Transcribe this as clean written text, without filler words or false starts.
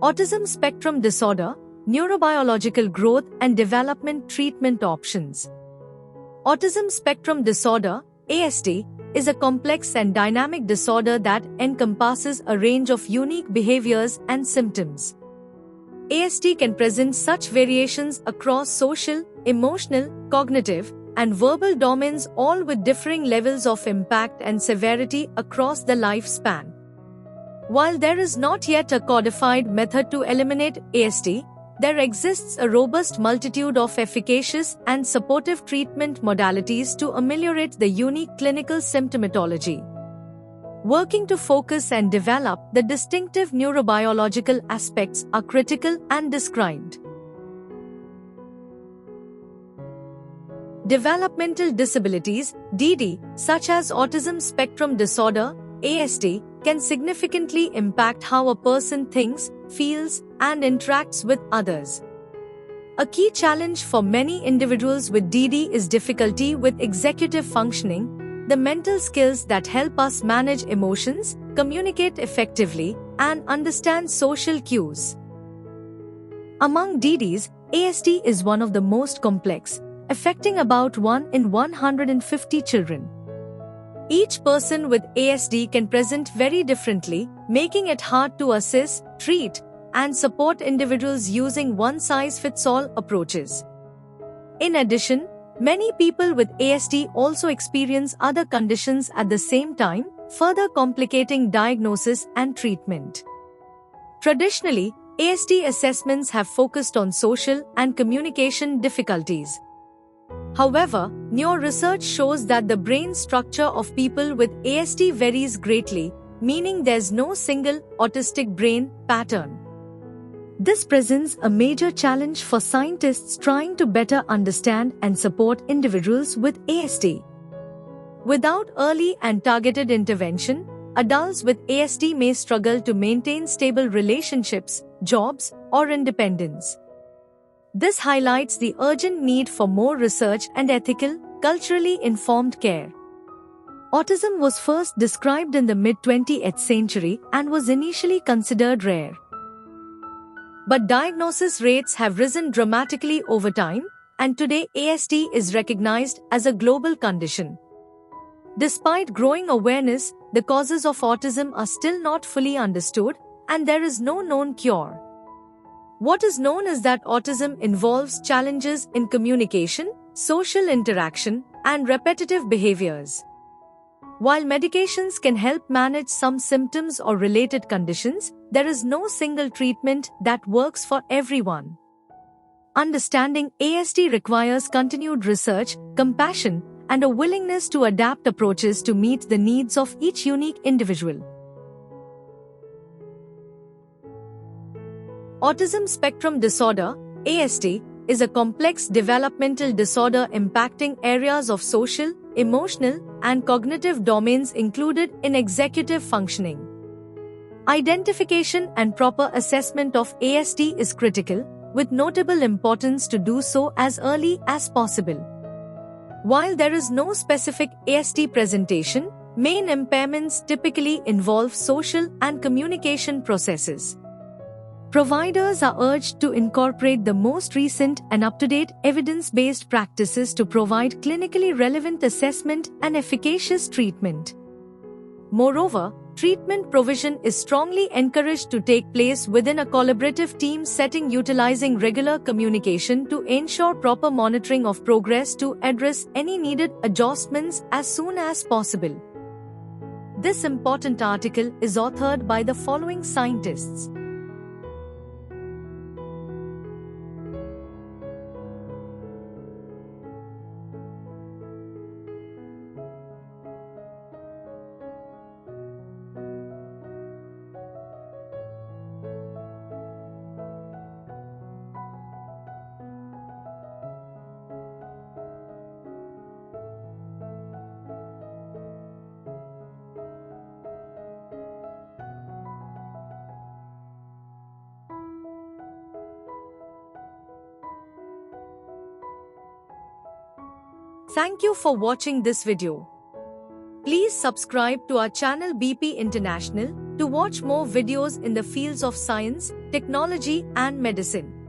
Autism spectrum disorder, neurobiological growth and development treatment options. Autism spectrum disorder, ASD, is a complex and dynamic disorder that encompasses a range of unique behaviors and symptoms. ASD can present such variations across social, emotional, cognitive, and verbal domains, all with differing levels of impact and severity across the lifespan. While there is not yet a codified method to eliminate ASD, there exists a robust multitude of efficacious and supportive treatment modalities to ameliorate the unique clinical symptomatology. Working to focus and develop the distinctive neurobiological aspects are critical and described. Developmental disabilities, DD, such as autism spectrum disorder, ASD, can significantly impact how a person thinks, feels, and interacts with others. A key challenge for many individuals with DD is difficulty with executive functioning, the mental skills that help us manage emotions, communicate effectively, and understand social cues. Among DDs, ASD is one of the most complex, affecting about 1 in 150 children. Each person with ASD can present very differently, making it hard to assess, treat, and support individuals using one-size-fits-all approaches. In addition, many people with ASD also experience other conditions at the same time, further complicating diagnosis and treatment. Traditionally, ASD assessments have focused on social and communication difficulties. However, new research shows that the brain structure of people with ASD varies greatly, meaning there's no single autistic brain pattern. This presents a major challenge for scientists trying to better understand and support individuals with ASD. Without early and targeted intervention, adults with ASD may struggle to maintain stable relationships, jobs, or independence. This highlights the urgent need for more research and ethical, culturally informed care. Autism was first described in the mid-20th century and was initially considered rare. But diagnosis rates have risen dramatically over time, and today ASD is recognized as a global condition. Despite growing awareness, the causes of autism are still not fully understood, and there is no known cure. What is known is that autism involves challenges in communication, social interaction, and repetitive behaviors. While medications can help manage some symptoms or related conditions, there is no single treatment that works for everyone. Understanding ASD requires continued research, compassion, and a willingness to adapt approaches to meet the needs of each unique individual. Autism spectrum disorder, ASD, is a complex developmental disorder impacting areas of social, emotional, and cognitive domains included in executive functioning. Identification and proper assessment of ASD is critical, with notable importance to do so as early as possible. While there is no specific ASD presentation, main impairments typically involve social and communication processes. Providers are urged to incorporate the most recent and up-to-date evidence-based practices to provide clinically relevant assessment and efficacious treatment. Moreover, treatment provision is strongly encouraged to take place within a collaborative team setting utilizing regular communication to ensure proper monitoring of progress to address any needed adjustments as soon as possible. This important article is authored by the following scientists: Thank you for watching this video. Please subscribe to our channel BP International to watch more videos in the fields of science, technology, and medicine.